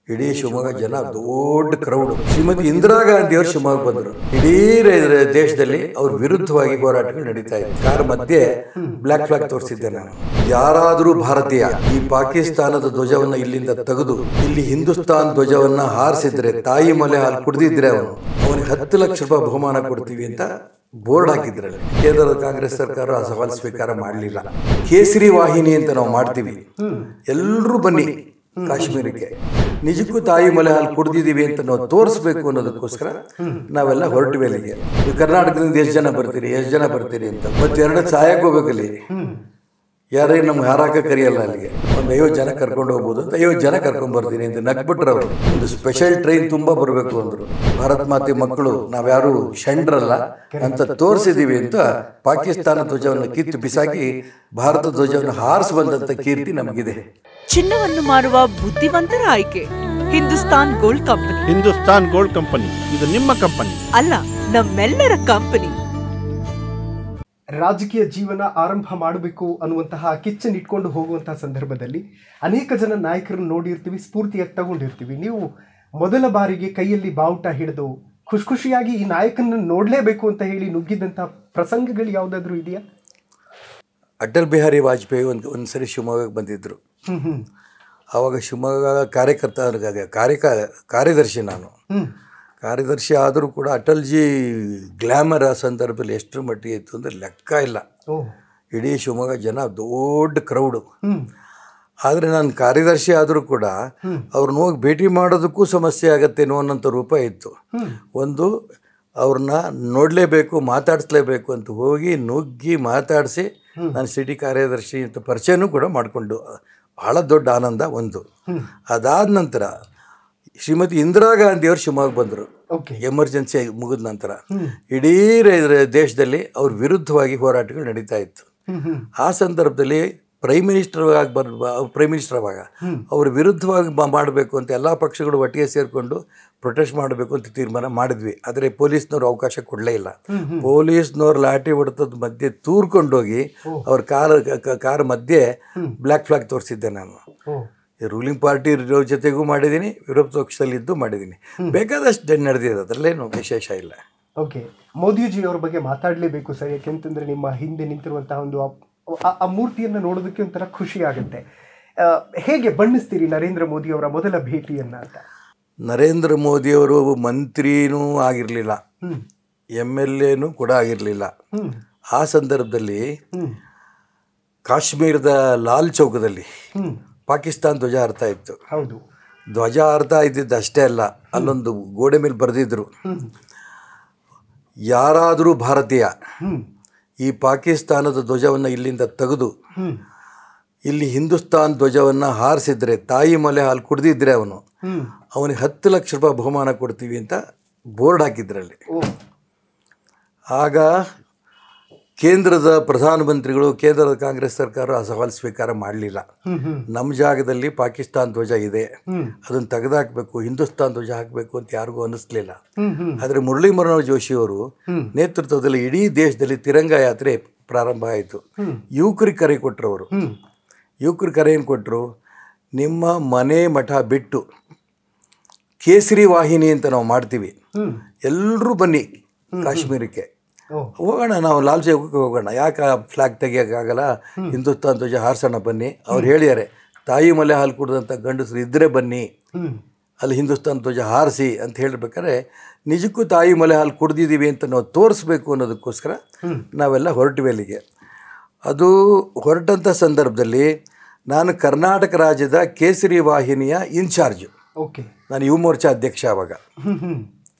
ಇಡೀ ಶಿವಮೊಗ್ಗ ಜನ ದೊಡ್ಡ ಕ್ರೌಡ್. ಶ್ರೀಮತಿ ಇಂದಿರಾ ಗಾಂಧಿ ಅವರು ಶಿವಮೊಗ್ಗ ಬಂದರು. ಇಡೀ ದೇಶದಲ್ಲಿ ಅವ್ರ ವಿರುದ್ಧವಾಗಿ ಹೋರಾಟಗಳು ನಡೀತಾ ಇತ್ತು. ಕಾರ್ ಮಧ್ಯೆ ಬ್ಲಾಕ್ ಫ್ಲಾಗ್ ತೋರಿಸಿದ್ದೆ ನಾನು. ಯಾರಾದರೂ ಭಾರತೀಯ ಈ ಪಾಕಿಸ್ತಾನದ ಧ್ವಜವನ್ನ ಇಲ್ಲಿಂದ ತೆಗೆದು ಇಲ್ಲಿ ಹಿಂದೂಸ್ತಾನ್ ಧ್ವಜವನ್ನ ಹಾರಿಸಿದ್ರೆ, ತಾಯಿ ಮೊಲೆ ಹಾಲು ಕುಡಿದಿದ್ರೆ ಅವನಿಗೆ 10 ಲಕ್ಷ ರೂಪಾಯಿ ಬಹುಮಾನ ಕೊಡ್ತೀವಿ ಅಂತ ಬೋರ್ಡ್ ಹಾಕಿದ್ರಲ್ಲಿ. ಕೇಂದ್ರದ ಕಾಂಗ್ರೆಸ್ ಸರ್ಕಾರ ಆ ಸವಾಲು ಸ್ವೀಕಾರ ಮಾಡಲಿಲ್ಲ. ಕೇಸರಿ ವಾಹಿನಿ ಅಂತ ನಾವು ಮಾಡ್ತೀವಿ, ಎಲ್ಲರೂ ಬನ್ನಿ ಕಾಶ್ಮೀರಕ್ಕೆ, ನಿಜಕ್ಕೂ ತಾಯಿ ಮೊಲೆ ಹಾಲು ಕುಡ್ದಿದ್ದೀವಿ ಅಂತ ನಾವು ತೋರಿಸ್ಬೇಕು ಅನ್ನೋದಕ್ಕೋಸ್ಕರ ನಾವೆಲ್ಲ ಹೊರಟಿವೆ ಅಲ್ಲಿಗೆ. ನೀವು ಕರ್ನಾಟಕದಿಂದ ಎಷ್ಟು ಜನ ಬರ್ತೀರಿ ಅಂತ. ಮತ್ತೆ 2 ಸಹಾಯಕ್ಕೆ ಹೋಗ್ಬೇಕಲ್ಲಿ. ಯಾರೇ ನಮ್ಗೆ ಹಾರಾಕ ಕರಿಯಲ್ಲ ಅಲ್ಲಿಗೆ. ಒಂದು 50 ಜನ ಕರ್ಕೊಂಡು ಹೋಗ್ಬೋದು ಅಂತ 50 ಜನ ಕರ್ಕೊಂಡು ಬರ್ತೀನಿ ಅಂತ ನಗ್ಬಿಟ್ರು ಅವರು. ಒಂದು ಸ್ಪೆಷಲ್ ಟ್ರೈನ್ ತುಂಬ ಬರಬೇಕು ಅಂದರು. ಭಾರತ್ ಮಾತೆ ಮಕ್ಕಳು ನಾವ್ಯಾರು ಷಂಡ್ರಲ್ಲ ಅಂತ ತೋರಿಸಿದೀವಿ ಅಂತ ಪಾಕಿಸ್ತಾನ ಧ್ವಜವನ್ನು ಕಿತ್ತು ಬಿಸಾಕಿ ಭಾರತ ಧ್ವಜವನ್ನು ಹಾರಿಸಿ ಬಂದಂತ ಕೀರ್ತಿ ನಮಗಿದೆ. ಚಿನ್ನವನ್ನು ಮಾರುವ ಬುದ್ಧಿವಂತರ ಆಯ್ಕೆ Hindustan gold company. Hindustan gold company ಇದು ನಿಮ್ಮ ಕಂಪನಿ ಅಲ್ಲ, ನಮ್ಮೆಲ್ಲರ ಕಂಪನಿ. ರಾಜಕೀಯ ಜೀವನ ಆರಂಭ ಮಾಡಬೇಕು ಅನ್ನುವಂತಹ ಕಿಚ್ಚನ್ನು ಇಟ್ಕೊಂಡು ಹೋಗುವಂತಹ ಸಂದರ್ಭದಲ್ಲಿ ಅನೇಕ ಜನ ನಾಯಕರನ್ನು ನೋಡಿರ್ತೀವಿ, ಸ್ಫೂರ್ತಿಯಾಗಿ ತಗೊಂಡಿರ್ತೀವಿ. ನೀವು ಮೊದಲ ಬಾರಿಗೆ ಕೈಯಲ್ಲಿ ಬಾವುಟ ಹಿಡಿದು ಖುಷಿಯಾಗಿ ಈ ನಾಯಕನನ್ನು ನೋಡಲೇಬೇಕು ಅಂತ ಹೇಳಿ ನುಗ್ಗಿದಂತಹ ಪ್ರಸಂಗಗಳು ಯಾವುದಾದ್ರೂ ಇದೆಯಾ? ಅಟಲ್ ಬಿಹಾರಿ ವಾಜಪೇಯಿ ಒಂದ್ಸರಿ ಶಿವಮೊಗ್ಗಕ್ಕೆ ಬಂದಿದ್ದರು. ಆವಾಗ ಶಿವಮೊಗ್ಗ ಕಾರ್ಯದರ್ಶಿ ನಾನು. ಕಾರ್ಯದರ್ಶಿ ಆದರೂ ಕೂಡ ಅಟಲ್ಜಿ ಗ್ಲ್ಯಾಮರ್ ಆ ಸಂದರ್ಭದಲ್ಲಿ ಎಷ್ಟರ ಮಟ್ಟಿಗೆ ಇತ್ತು ಅಂದರೆ ಲೆಕ್ಕ ಇಲ್ಲ. ಇಡೀ ಶಿವಮೊಗ್ಗ ಜನ ದೊಡ್ಡ ಕ್ರೌಡು. ಆದರೆ ನಾನು ಕಾರ್ಯದರ್ಶಿ ಆದರೂ ಕೂಡ ಅವ್ರನ್ನ ಹೋಗಿ ಭೇಟಿ ಮಾಡೋದಕ್ಕೂ ಸಮಸ್ಯೆ ಆಗತ್ತೇನೋ ಅನ್ನೋಂಥ ರೂಪ ಇತ್ತು. ಒಂದು ಅವ್ರನ್ನ ನೋಡಲೇಬೇಕು, ಮಾತಾಡಿಸ್ಲೇಬೇಕು ಅಂತ ಹೋಗಿ ನುಗ್ಗಿ ಮಾತಾಡಿಸಿ ನಾನು ಸಿಟಿ ಕಾರ್ಯದರ್ಶಿ ಅಂತ ಪರಿಚಯನೂ ಕೂಡ ಮಾಡಿಕೊಂಡು ಬಹಳ ದೊಡ್ಡ ಆನಂದ ಒಂದು. ಅದಾದ ನಂತರ ಶ್ರೀಮತಿ ಇಂದಿರಾ ಗಾಂಧಿ ಅವರು ಶಿವಮೊಗ್ಗ ಬಂದರು. ಎಮರ್ಜೆನ್ಸಿ ಮುಗಿದ ನಂತರ ಇಡೀ ದೇಶದಲ್ಲಿ ಅವ್ರ ವಿರುದ್ಧವಾಗಿ ಹೋರಾಟಗಳು ನಡೀತಾ ಇತ್ತು. ಆ ಸಂದರ್ಭದಲ್ಲಿ ಪ್ರೈಮ್ ಮಿನಿಸ್ಟರ್ ಆವಾಗ ಅವ್ರ ವಿರುದ್ಧವಾಗಿ ಮಾಡಬೇಕು ಅಂತ ಎಲ್ಲ ಪಕ್ಷಗಳು ಒಟ್ಟಿಗೆ ಸೇರಿಕೊಂಡು ಪ್ರೊಟೆಸ್ಟ್ ಮಾಡಬೇಕು ಅಂತ ತೀರ್ಮಾನ ಮಾಡಿದ್ವಿ. ಆದರೆ ಪೊಲೀಸ್ನವ್ರು ಅವಕಾಶ ಕೊಡಲೇ ಇಲ್ಲ. ಪೊಲೀಸ್ನವ್ರು ಲಾಠಿ ಹೊಡೆತದ ಮಧ್ಯೆ ತೂರ್ಕೊಂಡೋಗಿ ಅವ್ರ ಕಾರ್ ಮಧ್ಯೆ ಬ್ಲ್ಯಾಕ್ ಫ್ಲಾಗ್ ತೋರಿಸಿದ್ದೆ ನಾನು. ರೂಲಿಂಗ್ ಪಾರ್ಟಿ ಜೊತೆಗೂ ಮಾಡಿದ್ದೀನಿ, ವಿರೋಧ ಪಕ್ಷದಲ್ಲಿದ್ದು ಮಾಡಿದ್ದೀನಿ. ಬೇಕಾದಷ್ಟು ನಡೆದಿದೆ, ಅದರಲ್ಲೇನು ವಿಶೇಷ ಇಲ್ಲ. ಓಕೆ, ಮೋದಿಜಿ ಅವ್ರ ಬಗ್ಗೆ ಮಾತಾಡಲೇಬೇಕು ಸರ್. ಯಾಕೆಂತಂದರೆ ನಿಮ್ಮ ಹಿಂದೆ ನಿಂತಿರುವಂತಹ ಒಂದು ಆ ಮೂರ್ತಿಯನ್ನು ನೋಡೋದಕ್ಕೆ ಒಂಥರ ಖುಷಿ ಆಗುತ್ತೆ. ಹೇಗೆ ಬಣ್ಣಿಸ್ತೀರಿ ನರೇಂದ್ರ ಮೋದಿ ಅವರ ಮೊದಲ ಭೇಟಿಯನ್ನು ಅಂತ? ನರೇಂದ್ರ ಮೋದಿಯವರು ಮಂತ್ರಿನೂ ಆಗಿರಲಿಲ್ಲ, MLAನೂ ಕೂಡ ಆಗಿರಲಿಲ್ಲ. ಆ ಸಂದರ್ಭದಲ್ಲಿ ಕಾಶ್ಮೀರದ ಲಾಲ್ ಚೌಕದಲ್ಲಿ ಪಾಕಿಸ್ತಾನ್ ಧ್ವಜ ಹಾರ್ತಾ ಇತ್ತು. ಹೌದು, ಧ್ವಜ ಹಾರ್ತಾ ಇದ್ದಿದ್ದು ಅಷ್ಟೇ ಅಲ್ಲ, ಅಲ್ಲೊಂದು ಗೋಡೆ ಮೇಲೆ ಬರೆದಿದ್ರು, ಯಾರಾದರೂ ಭಾರತೀಯ ಈ ಪಾಕಿಸ್ತಾನದ ಧ್ವಜವನ್ನು ಇಲ್ಲಿಂದ ತೆಗೆದು ಇಲ್ಲಿ ಹಿಂದೂಸ್ತಾನ್ ಧ್ವಜವನ್ನು ಹಾರಿಸಿದ್ರೆ, ತಾಯಿ ಮೊಲೆ ಹಾಲು ಕುಡಿದಿದ್ರೆ ಅವನಿಗೆ 10 ಲಕ್ಷ ರೂಪಾಯಿ ಬಹುಮಾನ ಕೊಡ್ತೀವಿ ಅಂತ ಬೋರ್ಡ್ ಹಾಕಿದ್ರಲ್ಲಿ. ಆಗ ಕೇಂದ್ರದ ಪ್ರಧಾನಮಂತ್ರಿಗಳು, ಕೇಂದ್ರದ ಕಾಂಗ್ರೆಸ್ ಸರ್ಕಾರ ಆ ಸವಾಲು ಸ್ವೀಕಾರ ಮಾಡಲಿಲ್ಲ. ನಮ್ಮ ಜಾಗದಲ್ಲಿ ಪಾಕಿಸ್ತಾನ್ ಧ್ವಜ ಇದೆ, ಅದನ್ನು ತೆಗೆದುಹಾಕಬೇಕು, ಹಿಂದೂಸ್ತಾನ್ ಧ್ವಜ ಹಾಕಬೇಕು ಅಂತ ಯಾರಿಗೂ ಅನ್ನಿಸ್ಲಿಲ್ಲ. ಆದರೆ ಮುರಳಿ ಮನೋಹರ್ ಜೋಶಿಯವರು ನೇತೃತ್ವದಲ್ಲಿ ಇಡೀ ದೇಶದಲ್ಲಿ ತಿರಂಗ ಯಾತ್ರೆ ಪ್ರಾರಂಭ ಆಯಿತು. ಯುವಕರಿಗೆ ಕರೆ ಕೊಟ್ಟರು. ಅವರು ಯುವಕರಿಗೆ ಕರೆ ಏನು ಕೊಟ್ಟರು? ನಿಮ್ಮ ಮನೆ ಮಠ ಬಿಟ್ಟು ಕೇಸರಿ ವಾಹಿನಿ ಅಂತ ನಾವು ಮಾಡ್ತೀವಿ, ಎಲ್ಲರೂ ಬನ್ನಿ ಕಾಶ್ಮೀರಕ್ಕೆ ಹೋಗೋಣ, ನಾವು ಲಾಲ್ ಚೌಕಕ್ಕೆ ಹೋಗೋಣ. ಯಾಕೆ ಫ್ಲಾಗ್ ತೆಗಿಯೋಕ್ಕಾಗಲ್ಲ, ಹಿಂದೂಸ್ತಾನ್ ಧ್ವಜ ಹಾರಿಸೋಣ ಬನ್ನಿ. ಅವ್ರು ಹೇಳಿದ್ದಾರೆ, ತಾಯಿ ಮೊಲೆ ಹಾಲು ಕುಡಿದಂಥ ಗಂಡಸರು ಇದ್ದರೆ ಬನ್ನಿ, ಅಲ್ಲಿ ಹಿಂದೂಸ್ತಾನ್ ಧ್ವಜ ಹಾರಿಸಿ ಅಂತ ಹೇಳಿರ್ಬೇಕಾದ್ರೆ, ನಿಜಕ್ಕೂ ತಾಯಿ ಮೊಲೆ ಹಾಲು ಕುಡ್ದಿದ್ದೀವಿ ಅಂತ ನಾವು ತೋರಿಸ್ಬೇಕು ಅನ್ನೋದಕ್ಕೋಸ್ಕರ ನಾವೆಲ್ಲ ಹೊರಟಿವೆ ಅಲ್ಲಿಗೆ. ಅದು ಹೊರಟಂಥ ಸಂದರ್ಭದಲ್ಲಿ ನಾನು ಕರ್ನಾಟಕ ರಾಜ್ಯದ ಕೇಸರಿ ವಾಹಿನಿಯ ಇನ್ಚಾರ್ಜು. ನಾನು ಯುವ ಮೋರ್ಚಾ ಅಧ್ಯಕ್ಷ ಆವಾಗ.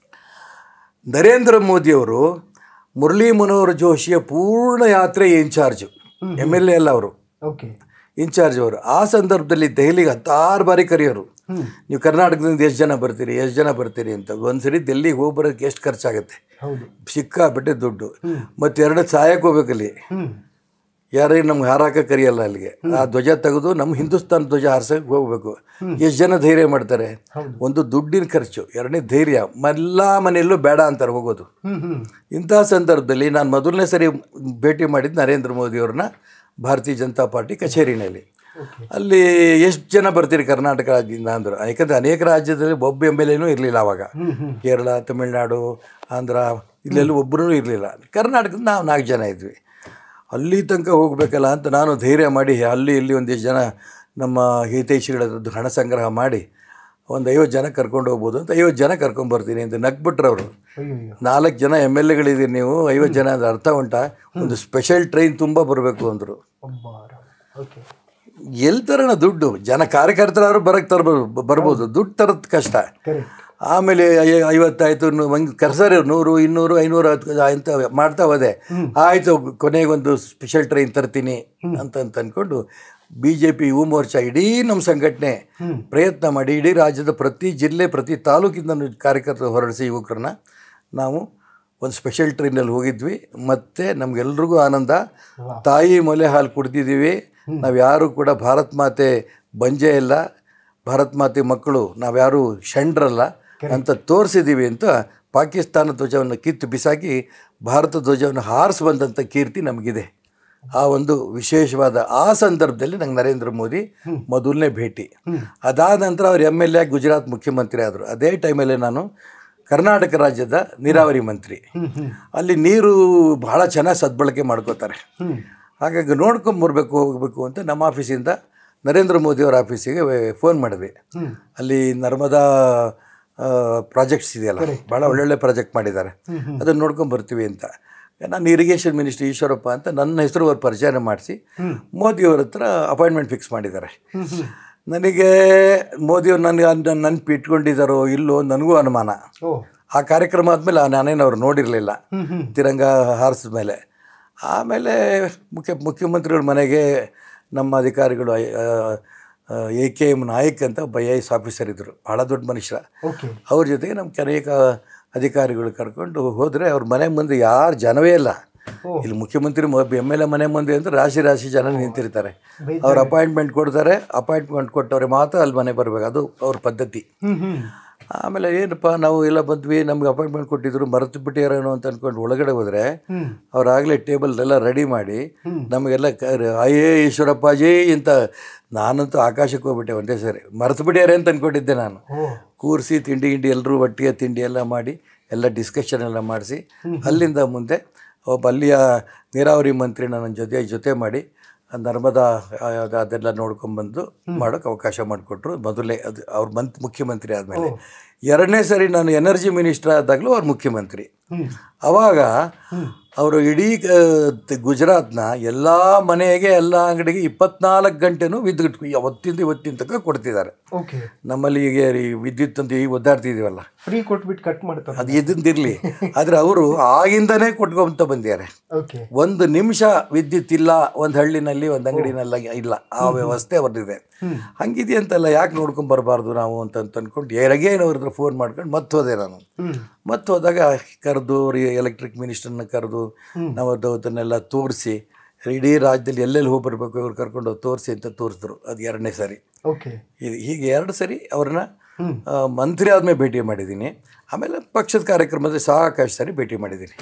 ನರೇಂದ್ರ ಮೋದಿಯವರು ಮುರಳಿ ಮನೋಹರ್ ಜೋಶಿಯ ಪೂರ್ಣ ಯಾತ್ರೆ ಇನ್ಚಾರ್ಜು, MLA ಅಲ್ಲ ಅವರು, ಇನ್ಚಾರ್ಜ್ ಅವರು. ಆ ಸಂದರ್ಭದಲ್ಲಿ ದೆಹಲಿಗೆ 16 ಬಾರಿ ಕರೆಯೋರು, ನೀವು ಕರ್ನಾಟಕದಿಂದ ಎಷ್ಟು ಜನ ಬರ್ತೀರಿ ಅಂತ. ಒಂದ್ಸರಿ ಡೆಲ್ಲಿಗೆ ಹೋಗಿ ಬರೋಕ್ಕೆ ಎಷ್ಟು ಖರ್ಚಾಗುತ್ತೆ, ಸಿಕ್ಕಾಬಿಟ್ಟೆ ದುಡ್ಡು. ಮತ್ತು 2 ಸಹಾಯಕ್ಕೆ ಹೋಗ್ಬೇಕಲ್ಲಿ. ಯಾರೇ ನಮ್ಗೆ ಹಾರಾಕ ಕರಿಯಲ್ಲ ಅಲ್ಲಿಗೆ. ಆ ಧ್ವಜ ತೆಗೆದು ನಮ್ಮ ಹಿಂದೂಸ್ತಾನ್ ಧ್ವಜ ಹಾರಿಸೋಕೆ ಹೋಗ್ಬೇಕು. ಎಷ್ಟು ಜನ ಧೈರ್ಯ ಮಾಡ್ತಾರೆ? ಒಂದು ದುಡ್ಡಿನ ಖರ್ಚು, 2ನೇ ಧೈರ್ಯ. ಎಲ್ಲ ಮನೆಯಲ್ಲೂ ಬೇಡ ಅಂತಾರೆ ಹೋಗೋದು. ಇಂಥ ಸಂದರ್ಭದಲ್ಲಿ ನಾನು ಮೊದಲನೇ ಸರಿ ಭೇಟಿ ಮಾಡಿದ್ದು ನರೇಂದ್ರ ಮೋದಿಯವ್ರನ್ನ ಭಾರತೀಯ ಜನತಾ ಪಾರ್ಟಿ ಕಚೇರಿನಲ್ಲಿ. ಅಲ್ಲಿ ಎಷ್ಟು ಜನ ಬರ್ತೀರಿ ಕರ್ನಾಟಕ ರಾಜ್ಯದಿಂದ ಅಂದರು. ಯಾಕಂದರೆ ಅನೇಕ ರಾಜ್ಯದಲ್ಲಿ ಒಬ್ಬ ಎಮ್ ಎಲ್ ಎನೂ ಇರಲಿಲ್ಲ ಆವಾಗ. ಕೇರಳ, ತಮಿಳ್ನಾಡು, ಆಂಧ್ರ ಇಲ್ಲೆಲ್ಲೂ ಒಬ್ಬರೂ ಇರಲಿಲ್ಲ. ಕರ್ನಾಟಕದಿಂದ ನಾವು 4 ಜನ ಇದ್ವಿ. ಅಲ್ಲಿ ತನಕ ಹೋಗಬೇಕಲ್ಲ ಅಂತ ನಾನು ಧೈರ್ಯ ಮಾಡಿ ಅಲ್ಲಿ ಇಲ್ಲಿ ಒಂದಿಷ್ಟು ಜನ ನಮ್ಮ ಹಿತೈಷಿಗಳದ್ದು ಹಣ ಸಂಗ್ರಹ ಮಾಡಿ ಒಂದು 50 ಜನ ಕರ್ಕೊಂಡು ಹೋಗ್ಬೋದು ಅಂತ 50 ಜನ ಕರ್ಕೊಂಬರ್ತೀನಿ ಅಂತ ನಗ್ಬಿಟ್ರು ಅವರು. 4 ಜನ ಎಮ್ ಎಲ್ ಎಗಳಿದ್ದೀರಿ ನೀವು, 50 ಜನ ಅದು ಅರ್ಥ ಉಂಟಾ? ಒಂದು ಸ್ಪೆಷಲ್ ಟ್ರೈನ್ ತುಂಬ ಬರಬೇಕು ಅಂದರು. ಎಲ್ಲಿ ತರೋಣ ದುಡ್ಡು? ಜನ ಕಾರ್ಯಕರ್ತರಾದ್ರು ಬರ್ಬೋದು, ದುಡ್ಡು ತರೋದು ಕಷ್ಟ. ಆಮೇಲೆ 50 ಆಯಿತು, ಕರ್ಸರಿ 100, 200, 500 ಅಂತ ಮಾಡ್ತಾ ಹೋದೆ. ಆಯಿತು, ಕೊನೆಗೊಂದು ಸ್ಪೆಷಲ್ ಟ್ರೈನ್ ತರ್ತೀನಿ ಅಂತ ಅಂದ್ಕೊಂಡು BJP ಯುವ ಮೋರ್ಚಾ ಇಡೀ ನಮ್ಮ ಸಂಘಟನೆ ಪ್ರಯತ್ನ ಮಾಡಿ ಇಡೀ ರಾಜ್ಯದ ಪ್ರತಿ ಜಿಲ್ಲೆ, ಪ್ರತಿ ತಾಲೂಕಿಂದ ಕಾರ್ಯಕರ್ತರು ಹೊರಡಿಸಿ ಯುವಕರನ್ನ ನಾವು ಒಂದು ಸ್ಪೆಷಲ್ ಟ್ರೈನಲ್ಲಿ ಹೋಗಿದ್ವಿ. ಮತ್ತು ನಮಗೆಲ್ರಿಗೂ ಆನಂದ. ತಾಯಿ ಮೊಲೆ ಹಾಲು ಕುಡ್ದಿದ್ದೀವಿ. ನಾವು ಯಾರೂ ಕೂಡ ಭಾರತ್ ಮಾತೆ ಬಂಜೆ ಇಲ್ಲ, ಭಾರತ್ ಮಾತೆ ಮಕ್ಕಳು ನಾವ್ಯಾರೂ ಷಂಡ್ರಲ್ಲ ಅಂತ ತೋರಿಸಿದ್ದೀವಿ ಅಂತ ಪಾಕಿಸ್ತಾನ ಧ್ವಜವನ್ನು ಕಿತ್ತು ಬಿಸಾಕಿ ಭಾರತ ಧ್ವಜವನ್ನು ಹಾರಿಸಿ ಬಂದಂಥ ಕೀರ್ತಿ ನಮಗಿದೆ. ಆ ಒಂದು ವಿಶೇಷವಾದ ಆ ಸಂದರ್ಭದಲ್ಲಿ ನಂಗೆ ನರೇಂದ್ರ ಮೋದಿ ಮೊದಲನೇ ಭೇಟಿ. ಅದಾದ ನಂತರ ಅವ್ರು MLA ಆಗಿ ಗುಜರಾತ್ ಮುಖ್ಯಮಂತ್ರಿ ಆದರು. ಅದೇ ಟೈಮಲ್ಲಿ ನಾನು ಕರ್ನಾಟಕ ರಾಜ್ಯದ ನೀರಾವರಿ ಮಂತ್ರಿ. ಅಲ್ಲಿ ನೀರು ಬಹಳ ಚೆನ್ನಾಗಿ ಸದ್ಬಳಕೆ ಮಾಡ್ಕೋತಾರೆ. ಹಾಗಾಗಿ ನೋಡ್ಕೊಂಬರ್ಬೇಕು ಹೋಗಬೇಕು ಅಂತ ನಮ್ಮ ಆಫೀಸಿಂದ ನರೇಂದ್ರ ಮೋದಿಯವರ ಆಫೀಸಿಗೆ ಫೋನ್ ಮಾಡಿದ್ವಿ. ಅಲ್ಲಿ ನರ್ಮದಾ ಪ್ರಾಜೆಕ್ಟ್ಸ್ ಇದೆಯಲ್ಲ, ಭಾಳ ಒಳ್ಳೊಳ್ಳೆ ಪ್ರಾಜೆಕ್ಟ್ ಮಾಡಿದ್ದಾರೆ, ಅದನ್ನು ನೋಡ್ಕೊಂಬರ್ತೀವಿ ಅಂತ. ನಾನು ಇರಿಗೇಷನ್ ಮಿನಿಸ್ಟ್ರಿ ಈಶ್ವರಪ್ಪ ಅಂತ ನನ್ನ ಹೆಸರು ಅವ್ರು ಪರಿಚಯ ಮಾಡಿಸಿ ಮೋದಿಯವ್ರ ಹತ್ರ ಅಪಾಯಿಂಟ್ಮೆಂಟ್ ಫಿಕ್ಸ್ ಮಾಡಿದ್ದಾರೆ. ನನಗೆ ಮೋದಿಯವ್ರು ನನ್ನ ಇಟ್ಕೊಂಡಿದ್ದಾರೋ ಇಲ್ಲೋ ನನಗೂ ಅನುಮಾನ. ಆ ಕಾರ್ಯಕ್ರಮ ಆದಮೇಲೆ ನಾನೇನು ಅವ್ರು ನೋಡಿರಲಿಲ್ಲ ತಿರಂಗ ಹಾರಿಸಿದ ಮೇಲೆ. ಆಮೇಲೆ ಮುಖ್ಯಮಂತ್ರಿಗಳ ಮನೆಗೆ ನಮ್ಮ ಅಧಿಕಾರಿಗಳು AKM ನಾಯಕ್ ಅಂತ ಒಬ್ಬ IAS ಆಫೀಸರ್ ಇದ್ದರು, ಭಾಳ ದೊಡ್ಡ ಮನುಷ್ಯ. ಅವ್ರ ಜೊತೆಗೆ ನಮ್ಮ ಅನೇಕ ಅಧಿಕಾರಿಗಳು ಕರ್ಕೊಂಡು ಹೋದರೆ ಅವ್ರ ಮನೆ ಮುಂದೆ ಯಾರು ಜನವೇ ಇಲ್ಲ. ಇಲ್ಲಿ ಮುಖ್ಯಮಂತ್ರಿ MLA ಮನೆ ಮುಂದೆ ಅಂದರೆ ರಾಶಿ ಜನ ನಿಂತಿರ್ತಾರೆ. ಅವ್ರು ಅಪಾಯಿಂಟ್ಮೆಂಟ್ ಕೊಡ್ತಾರೆ, ಅಪಾಯಿಂಟ್ಮೆಂಟ್ ಕೊಟ್ಟವ್ರೆ ಮಾತ್ರ ಅಲ್ಲಿ ಮನೆ ಬರಬೇಕು, ಅದು ಅವ್ರ ಪದ್ಧತಿ. ಆಮೇಲೆ ಏನಪ್ಪ ನಾವು ಎಲ್ಲ ಬಂದ್ವಿ, ನಮ್ಗೆ ಅಪಾಯಿಂಟ್ಮೆಂಟ್ ಕೊಟ್ಟಿದ್ರು, ಮರೆತು ಬಿಟ್ಟಿಯಾರೇನೋ ಅಂತ ಅಂದ್ಕೊಂಡು ಒಳಗಡೆ ಹೋದರೆ ಅವ್ರಾಗಲೇ ಟೇಬಲ್ ಎಲ್ಲ ರೆಡಿ ಮಾಡಿ ನಮಗೆಲ್ಲ ಈಶ್ವರಪ್ಪಾಜಿ ಅಂತ. ನಾನಂತೂ ಆಕಾಶಕ್ಕೆ ಹೋಗ್ಬಿಟ್ಟೆ ಒಂದೇ ಸರಿ, ಮರೆತು ಬಿಡ್ಯಾರೆ ಅಂತ ಅಂದ್ಕೊಂಡಿದ್ದೆ ನಾನು. ಕೂರಿಸಿ ತಿಂಡಿ ಎಲ್ಲರೂ ಒಟ್ಟಿಗೆ ತಿಂಡಿ ಎಲ್ಲ ಮಾಡಿ ಎಲ್ಲ ಡಿಸ್ಕಷನ್ ಎಲ್ಲ ಮಾಡಿಸಿ ಅಲ್ಲಿಂದ ಮುಂದೆ ಒಬ್ಬ ಅಲ್ಲಿಯ ನೀರಾವರಿ ಮಂತ್ರಿ ನನ್ನ ಜೊತೆ ಮಾಡಿ ನರ್ಮದಾ ಅದೆಲ್ಲ ನೋಡ್ಕೊಂಬಂದು ಮಾಡೋಕ್ಕೆ ಅವಕಾಶ ಮಾಡಿಕೊಟ್ರು. ಮೊದಲೇ ಅದು ಅವ್ರ ಮುಖ್ಯಮಂತ್ರಿ ಆದಮೇಲೆ 2ನೇ ಸರಿ ನಾನು ಎನರ್ಜಿ ಮಿನಿಸ್ಟರ್ ಆದಾಗಲೂ ಅವ್ರು ಮುಖ್ಯಮಂತ್ರಿ. ಆವಾಗ ಅವರು ಇಡೀ ಗುಜರಾತ್ನ ಎಲ್ಲ ಮನೆಗೆ ಎಲ್ಲ ಅಂಗಡಿಗೆ 24 ಗಂಟೆನೂ ವಿದ್ಯುತ್ ಇವತ್ತಿನ ತನಕ ಕೊಡ್ತಿದ್ದಾರೆ. ನಮ್ಮಲ್ಲಿ ಈಗ ವಿದ್ಯುತ್ ಅಂತ ಈಗ ಒದ್ದಾಡ್ತಿದ್ದೀವಲ್ಲ, ಫ್ರೀ ಕೊಟ್ಬಿಟ್ಟು ಕಟ್ ಮಾಡ್ತಾರೆ, ಅದು ಇದ್ದಿರಲಿ. ಆದರೆ ಅವರು ಆಗಿಂದನೇ ಕೊಟ್ಕೊಂತ ಬಂದಿದ್ದಾರೆ. 1 ನಿಮಿಷ ವಿದ್ಯುತ್ ಇಲ್ಲ ಒಂದು ಹಳ್ಳಿನಲ್ಲಿ, ಒಂದು ಅಂಗಡಿನೆಲ್ಲ ಇಲ್ಲ, ಆ ವ್ಯವಸ್ಥೆ ಅವ್ರದ್ದಿದೆ. ಹಂಗಿದೆಯಂತಲ್ಲ, ಅಂತಲ್ಲ, ಯಾಕೆ ನೋಡ್ಕೊಂಬರ್ಬಾರ್ದು ನಾವು ಅಂತ ಅಂದ್ಕೊಂಡು ಅವ್ರ ಫೋನ್ ಮಾಡ್ಕೊಂಡು ಮತ್ತೆ ಹೋದೆ ನಾನು. ಮತ್ತೆ ಹೋದಾಗ ಕರೆದು ಎಲೆಕ್ಟ್ರಿಕ್ ಮಿನಿಸ್ಟರ್ನ ಕರೆದು ನಾವು ಅದನ್ನೆಲ್ಲ ತೋರಿಸಿ ಇಡೀ ರಾಜ್ಯದಲ್ಲಿ ಎಲ್ಲೆಲ್ಲಿ ಹೋಗಿ ಬರಬೇಕು ಇವ್ರು ಕರ್ಕೊಂಡು ತೋರಿಸಿ ಅಂತ ತೋರಿಸಿದ್ರು. ಅದು 2ನೇ ಸರಿ. ಹೀಗೆ 2 ಸರಿ ಅವ್ರನ್ನ ಮಂತ್ರಿ ಆದಮೇಲೆ ಭೇಟಿ ಮಾಡಿದ್ದೀನಿ. ಆಮೇಲೆ ಪಕ್ಷದ ಕಾರ್ಯಕ್ರಮದಲ್ಲಿ ಸಾಕಷ್ಟು ಸರಿ ಭೇಟಿ ಮಾಡಿದ್ದೀನಿ.